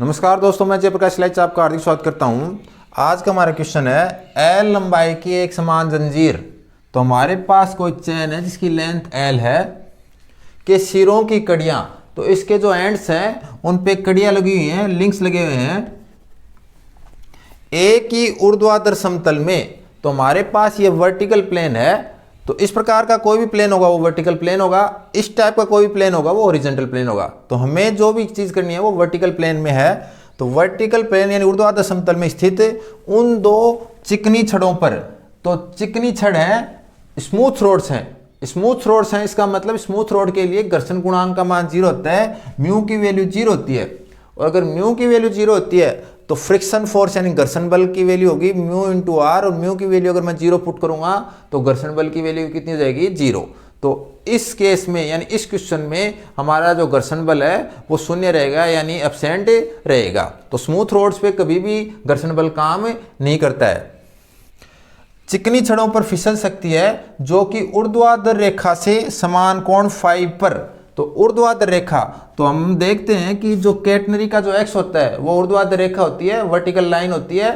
नमस्कार दोस्तों, मैं जयप्रकाश लाइच आपका हार्दिक स्वागत करता हूं। आज का हमारा क्वेश्चन है एल लंबाई की एक समान जंजीर। तो हमारे पास कोई चेन है जिसकी लेंथ एल है के सिरों की कड़ियां, तो इसके जो एंड्स हैं उन पे कड़ियां लगी हुई हैं, लिंक्स लगे हुए हैं ए की ऊर्ध्वाधर समतल में। तो हमारे पास ये वर्टिकल प्लेन है, तो इस प्रकार का कोई भी प्लेन होगा वो वर्टिकल प्लेन होगा, इस टाइप का कोई भी प्लेन होगा वो हॉरिजॉन्टल प्लेन होगा। तो हमें जो भी चीज करनी है वो वर्टिकल प्लेन में है। तो वर्टिकल प्लेन यानी ऊर्ध्वाधर समतल में स्थित उन दो चिकनी छड़ों पर, तो चिकनी छड़ है, स्मूथ रोड्स हैं, स्मूथ रोड्स हैं, इसका मतलब स्मूथ रोड के लिए घर्षण गुणांक का मान 0 होता है, म्यू की वैल्यू 0 होती है। और अगर म्यू की वैल्यू 0 होती है तो फ्रिक्शन फोर्स यानी घर्षण बल की वैल्यू होगी म्यू इंटू आर, और म्यू की वैल्यू अगर मैं 0 पुट करूंगा तो घर्षण बल की वैल्यू कितनी हो जाएगी, 0। तो इस केस में यानी इस क्वेश्चन में हमारा जो घर्षण बल है वो शून्य रहेगा यानी एब्सेंट रहेगा। तो स्मूथ रोड्स पे कभी भी घर्षण बल काम नहीं करता है। चिकनी छड़ों पर फिसल सकती है जो कि ऊर्ध्वाधर रेखा से समान कोण फाई पर। तो ऊर्ध्वाधर रेखा, तो हम देखते हैं कि जो कैटनरी का जो एक्स होता है वो ऊर्ध्वाधर रेखा होती है, वर्टिकल लाइन होती है,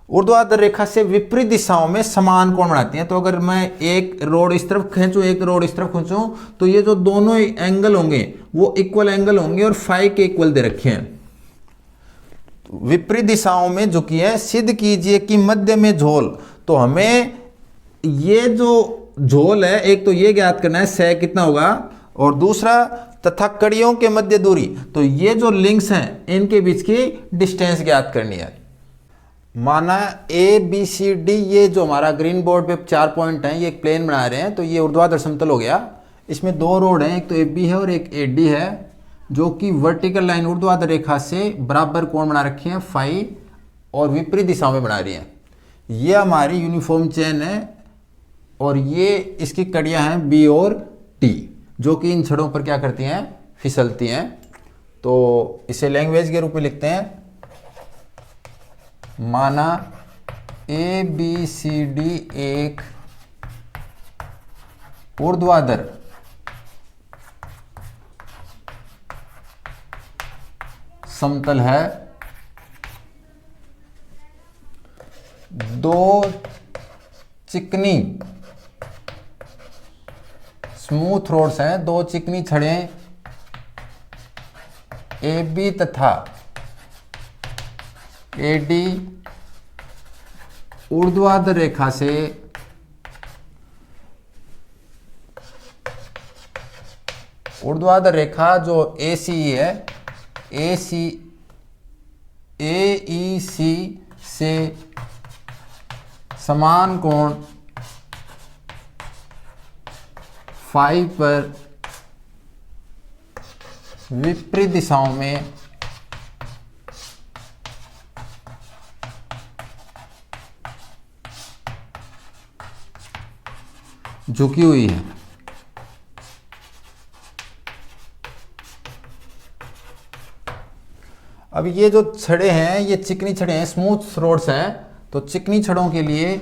ऊर्ध्वाधर रेखा से विपरीत दिशाओं में समान कोण बनाती है। तो अगर मैं एक रोड इस तरफ खींचूं, एक रोड इस तरफ खींचूं, तो ये जो दोनों एंगल होंगे वो इक्वल एंगल होंगे और फाई के इक्वल दे रखे हैं। विपरीत दिशाओं में झुकी है, सिद्ध कीजिए कि मध्य में झोल। तो हमें ये जो झोल है, एक तो ये ज्ञात करना है सह कितना होगा, और दूसरा तथा कड़ियों के मध्य दूरी। तो ये जो लिंक्स हैं इनके बीच की डिस्टेंस ज्ञात करनी है। माना ए बी सी डी, ये जो हमारा ग्रीन बोर्ड पे 4 पॉइंट हैं, ये एक प्लेन बना रहे हैं, तो ये ऊर्ध्वाधर समतल हो गया। इसमें 2 रोड हैं, एक तो ए बी है और एक ए डी है, जो कि वर्टिकल लाइन ऊर्ध्वाधर रेखा से बराबर कोण बना रखे हैं फाई, और विपरीत दिशा में बना रही हैं। ये हमारी यूनिफॉर्म चेन है और ये इसकी कड़ियां हैं बी और टी, जो कि इन छड़ों पर क्या करती हैं, फिसलती हैं। तो इसे लैंग्वेज के रूप में लिखते हैं। माना ए बी सी डी एक ऊर्ध्वाधर समतल है, 2 चिकनी स्मूथ रोड्स हैं, 2 चिकनी छड़ें ए बी तथा ए डी ऊर्ध्वाधर रेखा से ऊर्ध्वाधर रेखा जो ए सी है, ए ई सी से समान कोण फाई पर विपरीत दिशाओं में झुकी हुई है। अब ये जो छड़े हैं ये चिकनी छड़े हैं, स्मूथ रोड्स हैं। तो चिकनी छड़ों के लिए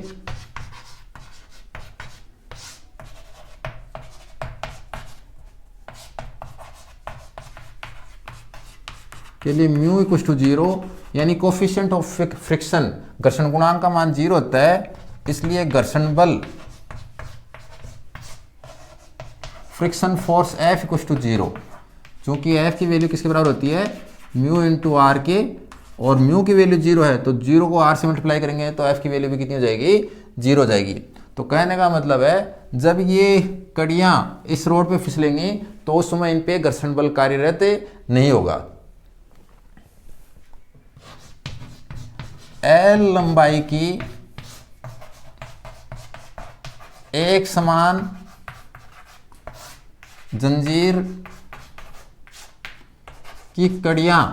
म्यू इक्वल टू 0 यानी कोफिशिएंट ऑफ फ्रिक्शन, घर्षण गुणांक का मान 0 होता है, इसलिए घर्षण बल friction force F equal to 0, क्योंकि F की वैल्यू किसके बराबर होती है, म्यू इंटू आर के, और म्यू की वैल्यू 0 है तो 0 को आर से मल्टीप्लाई करेंगे तो F की वैल्यू भी कितनी हो जाएगी, 0 हो जाएगी। तो कहने का मतलब है जब ये कड़ियां इस रोड पे फिसलेंगी तो उस समय इन पे घर्षण बल कार्यरत नहीं होगा। एल लंबाई की एक समान जंजीर की कड़ियां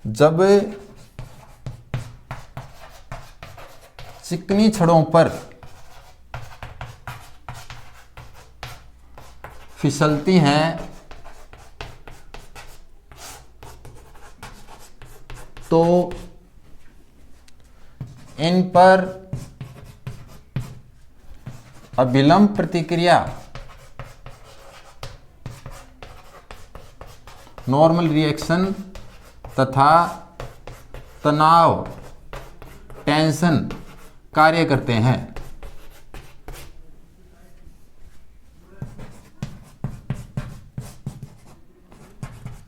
जब चिकनी छड़ों पर फिसलती हैं तो इन पर अभिलंब प्रतिक्रिया नॉर्मल रिएक्शन तथा तनाव टेंशन कार्य करते हैं।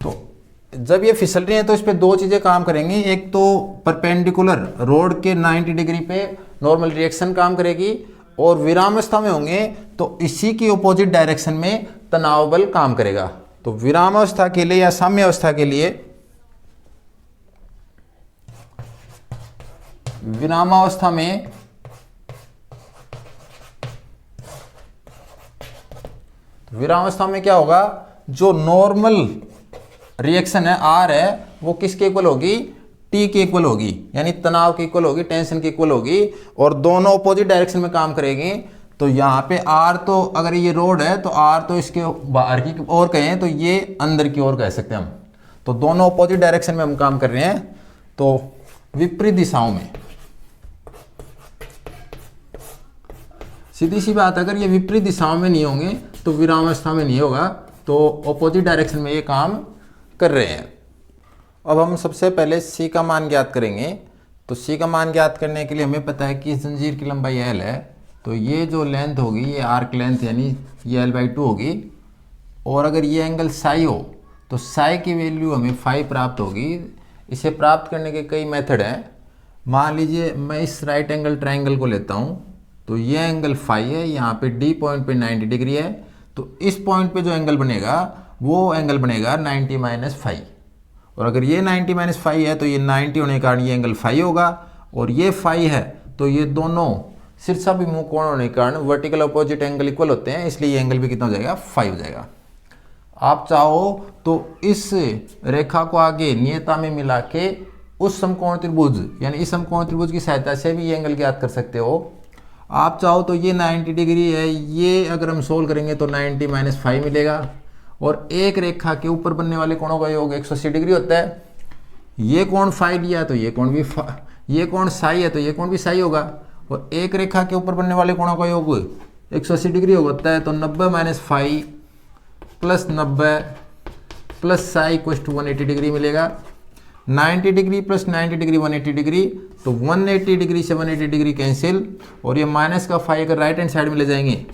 तो जब ये फिसल रही है तो इस पे दो चीजें काम करेंगी, एक तो परपेंडिकुलर रोड के 90 डिग्री पे नॉर्मल रिएक्शन काम करेगी, और विरामावस्था में होंगे तो इसी की अपोजिट डायरेक्शन में तनाव बल काम करेगा। तो विरामावस्था के लिए या साम्यावस्था के लिए, विरामावस्था में क्या होगा, जो नॉर्मल रिएक्शन है आर है वो किसके इक्वल होगी, टी के इक्वल होगी, यानी तनाव के इक्वल होगी, टेंशन के इक्वल होगी, और दोनों अपोजिट डायरेक्शन में काम करेगी। तो यहाँ पे आर, तो अगर ये रोड है तो आर तो इसके बाहर की ओर कहें तो ये अंदर की ओर कह सकते हैं हम। तो दोनों अपोजिट डायरेक्शन में हम काम कर रहे हैं, तो विपरीत दिशाओं में। सीधी सी बात, अगर ये विपरीत दिशाओं में नहीं होंगे तो विरामावस्था में नहीं होगा, तो अपोजिट डायरेक्शन में ये काम कर रहे हैं। अब हम सबसे पहले सी का मान ज्ञात करेंगे। तो सी का मान ज्ञात करने के लिए हमें पता है कि इस जंजीर की लंबाई एल है, तो ये जो लेंथ होगी ये आर्क लेंथ यानी ये L/2 होगी, और अगर ये एंगल साई हो तो साई की वैल्यू हमें 5 प्राप्त होगी। इसे प्राप्त करने के कई मेथड हैं। मान लीजिए मैं इस राइट एंगल ट्राइंगल को लेता हूँ, तो ये एंगल फाई है, यहाँ पे डी पॉइंट पे 90 डिग्री है, तो इस पॉइंट पे जो एंगल बनेगा वो एंगल बनेगा 90 - 5, और अगर ये 90 - 5 है तो ये 90 होने के कारण ये एंगल फाई होगा, और ये फाई है तो ये दोनों शीर्षाभिमुख कोण होने के कारण वर्टिकल अपोजिट एंगल इक्वल होते हैं, इसलिए ये एंगल भी कितना हो जाएगा, 5 हो जाएगा। आप चाहो तो इस रेखा को आगे नियता में मिला के उस समकोण त्रिभुज यानी इस समकोण त्रिभुज की सहायता से भी ये एंगल ज्ञात कर सकते हो। आप चाहो तो ये 90 डिग्री है, ये अगर हम सोल्व करेंगे तो 90 - 5 मिलेगा, और एक रेखा के ऊपर बनने वाले कोणों का योग 180 डिग्री होता है। ये कोण फाई लिया तो ये कोण भी ये कोण साई है तो ये कोण भी साई होगा, और एक रेखा के ऊपर बनने वाले कोणों का योग 180 डिग्री होता है। तो 90 - 5 + 90 + साई = 180 डिग्री मिलेगा। 90 डिग्री + 90 डिग्री 180 डिग्री, तो 180 डिग्री से 180 डिग्री कैंसिल, और ये माइनस का फाई अगर राइट हैंड साइड में ले जाएंगे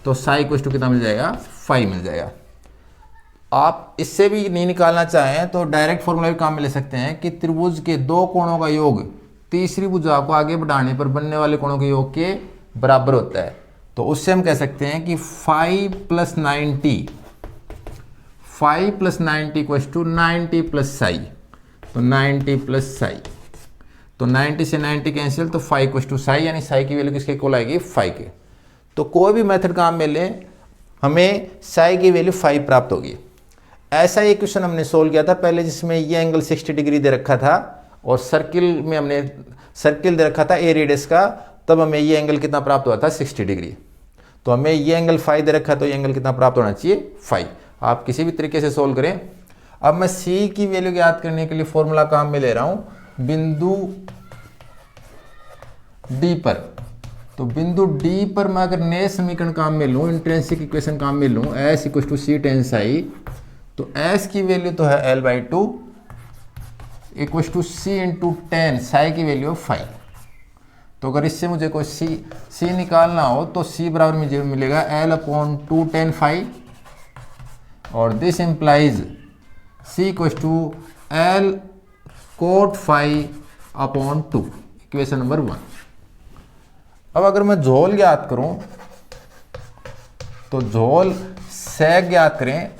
तो साई = कितना मिल जाएगा, 5 मिल जाएगा। आप इससे भी नहीं निकालना चाहें तो डायरेक्ट फॉर्मूला भी काम में ले सकते हैं कि त्रिभुज के दो कोणों का योग तीसरी भुजा को आगे बढ़ाने पर बनने वाले कोणों के योग के बराबर होता है। तो उससे हम कह सकते हैं कि 5 + 90 = 90 + साई, तो 90 + साई, तो 90 से 90 कैंसिल, तो 5 = साई, यानी साई की वैल्यू किसके इक्वल आएगी, 5 के। तो कोई भी मेथड काम में ले हमें साई की वैल्यू 5 प्राप्त होगी। ऐसा एक क्वेश्चन हमने सोल्व किया था पहले, जिसमें ये एंगल 60 डिग्री दे रखा था और सर्किल में हमने सर्किल दे रखा था ए रेडियस का, तब हमें ये एंगल कितना प्राप्त हुआ था, 60 डिग्री। तो हमें ये एंगल 5 दे रखा, तो ये एंगल कितना प्राप्त होना चाहिए, 5। आप किसी भी तरीके से सोल्व करें। अब मैं सी की वैल्यू ज्ञात करने के लिए फॉर्मूला काम में ले रहा हूं बिंदु डी पर। तो बिंदु डी पर मैं अगर नए समीकरण काम में लूँ, इंट्रिंसिक इक्वेशन काम में लूँ, S = C tan साई, तो S की वैल्यू तो है L/2 = C × tan साई की वैल्यू 5। तो अगर इससे मुझे कोई C निकालना हो तो C बराबर मुझे मिलेगा L/2 tan phi, और this implies C = L cot phi/2, equation number 1। अब अगर मैं झोल ज्ञात करूं तो झोल सेक ज्ञात करें,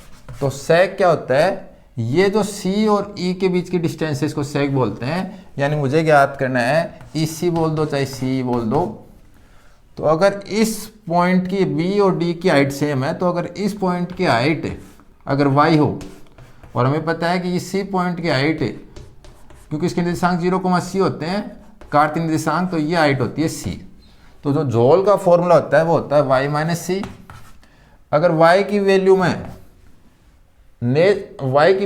तो सेक क्या होता है, ये जो C और E के बीच की डिस्टेंस है इसको सेक बोलते हैं। यानी मुझे ज्ञात करना है EC बोल दो चाहे CE बोल दो। तो अगर इस पॉइंट की B और D की हाइट सेम है, तो अगर इस पॉइंट की हाइट अगर y हो, और हमें पता है कि इसी पॉइंट की हाइट, क्योंकि इसके निर्देशांक 0, C होते हैं, कार्तीय निर्देशांक, तो ये हाइट होती है C। तो जो झोल का फॉर्मूला होता है वो होता है y - C। अगर y की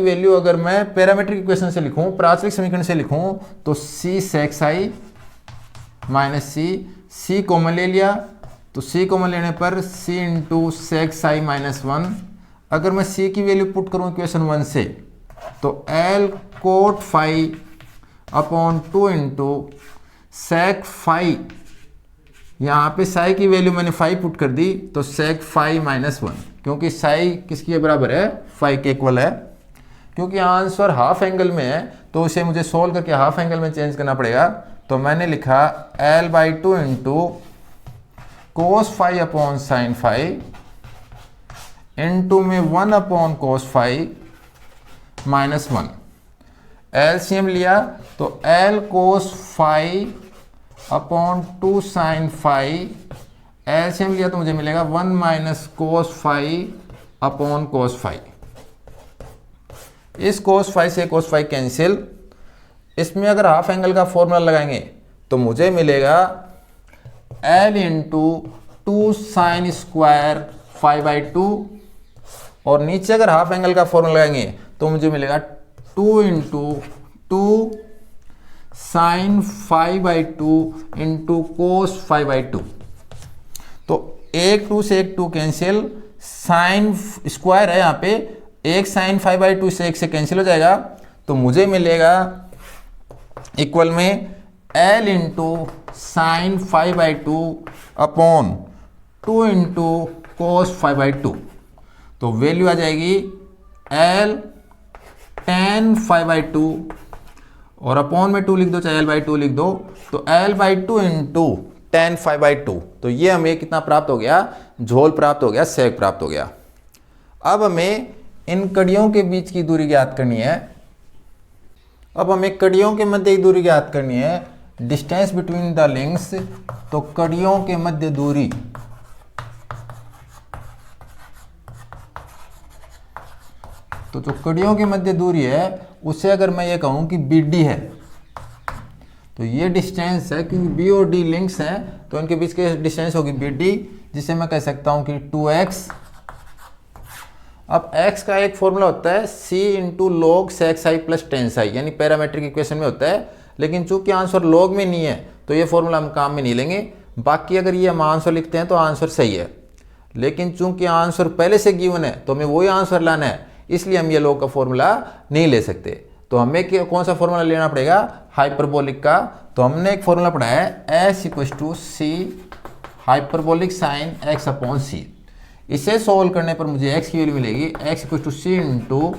वैल्यू अगर मैं पैरामीट्रिक इक्वेशन से लिखूं, प्राचलिक समीकरण से लिखूं, तो C sec Sai - C common ले लिया, तो C कॉमन लेने पर C × sec साई - 1। अगर मैं C की वैल्यू पुट करूं इक्वेशन 1 से, तो L cot phi upon 2 into sec phi, यहाँ पे साई की वैल्यू मैंने 5 पुट कर दी, तो सेक फाई माइनस 1, क्योंकि साई किसके बराबर है, 5 के इक्वल है। क्योंकि आंसर हाफ एंगल में है तो इसे मुझे सोल्व करके हाफ एंगल में चेंज करना पड़ेगा। तो मैंने लिखा L/2 into cos phi upon sine phi into में 1 अपॉन कोस फाई माइनस 1। एलसीएम लिया तो L cos phi upon 2 sine phi, LCM लिया तो मुझे मिलेगा 1 minus cos phi upon cos phi. इस कोस फाई से कोस फाई कैंसिल। इसमें अगर हाफ एंगल का फॉर्मूला लगाएंगे तो मुझे मिलेगा L इंटू 2 साइन स्क्वायर 5/2, और नीचे अगर हाफ एंगल का फॉर्मूला लगाएंगे तो मुझे मिलेगा 2 इंटू 2 साइन 5/2 इंटू कोस 5/2। तो एक 2 से एक 2 कैंसिल, साइन स्क्वायर है यहाँ पे, एक साइन 5/2 से एक से कैंसिल हो जाएगा, तो मुझे मिलेगा इक्वल में L into sine 5/2 upon 2 into cos 5/2। तो वैल्यू आ जाएगी L tan 5/2, और अपॉन में 2 लिख दो चाहे L/2 लिख दो, तो L/2 इंटू tan 5/2। तो ये हमें कितना प्राप्त हो गया, झोल प्राप्त हो गया, सेक प्राप्त हो गया। अब हमें इन कड़ियों के बीच की दूरी ज्ञात करनी है। अब हमें कड़ियों के मध्य की दूरी ज्ञात करनी है, डिस्टेंस बिटवीन द लिंक्स। तो कड़ियों के मध्य दूरी, तो जो कड़ियों के मध्य दूरी है उसे अगर मैं ये कहूं कि BD है, तो ये डिस्टेंस है, क्योंकि B और D लिंक्स हैं तो इनके बीच की डिस्टेंस होगी BD, जिसे मैं कह सकता हूं कि 2x। अब x का एक फॉर्मूला होता है c into log sec psi plus tan psi, यानी पैरामेट्रिक इक्वेशन में होता है, लेकिन चूंकि आंसर लॉग में नहीं है तो ये फॉर्मूला हम काम में नहीं लेंगे। बाकी अगर ये हम आंसर लिखते हैं तो आंसर सही है, लेकिन चूंकि आंसर पहले से गिवन है तो हमें वही आंसर लाना है, इसलिए हम ये लॉग का फॉर्मूला नहीं ले सकते। तो हमें कौन सा फॉर्मूला लेना पड़ेगा, हाइपरबोलिक का। तो हमने एक फॉर्मूला पढ़ा है S = C hyperbolic sine x upon C. इसे सोल्व करने पर मुझे x की वैल्यू मिलेगी x = C into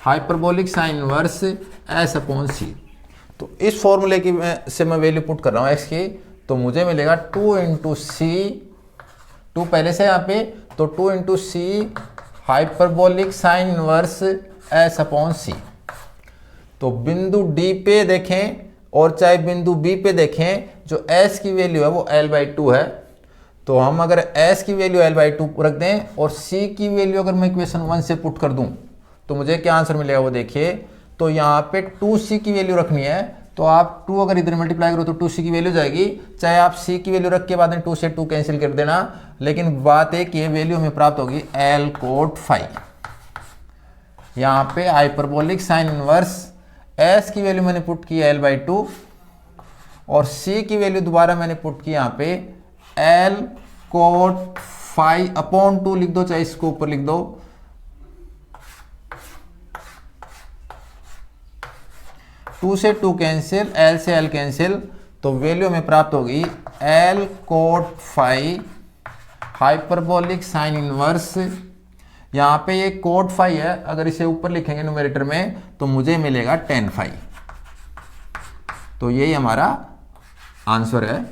hyperbolic sine inverse S upon C. तो इस फॉर्मूले की से मैं वैल्यू पुट कर रहा हूँ x की, तो मुझे मिलेगा 2 इंटू सी, 2 पहले से यहाँ पे, तो 2 into C hyperbolic sine inverse S upon C. तो बिंदु D पे देखें और चाहे बिंदु B पे देखें, जो S की वैल्यू है वो L/2 है। तो हम अगर S की वैल्यू L/2 रख दें और C की वैल्यू अगर मैं इक्वेशन 1 से पुट कर दूं तो मुझे क्या आंसर मिलेगा वो देखिए। तो यहाँ पे 2C की वैल्यू रखनी है, तो आप 2 अगर इधर मल्टीप्लाई करो तो 2C की वैल्यू जाएगी, चाहे आप C की वैल्यू रख के बाद में 2 से 2 कैंसिल कर देना, लेकिन बात है कि ये वैल्यू हमें प्राप्त होगी L कोट फाई। यहाँ पे हाइपरबोलिक साइन इनवर्स S की वैल्यू मैंने पुट की L/2 और C की वैल्यू दोबारा मैंने पुट की यहाँ पे L कोट फाई अपॉन 2 लिख दो, चाहे इसको ऊपर लिख दो। टू से 2 कैंसिल, L से L कैंसिल, तो वैल्यू हमें प्राप्त होगी L cot phi hyperbolic sine inverse. यहाँ पे ये कोट फाई है, अगर इसे ऊपर लिखेंगे न्यूमरेटर में तो मुझे मिलेगा tan फाई। तो यही हमारा आंसर है।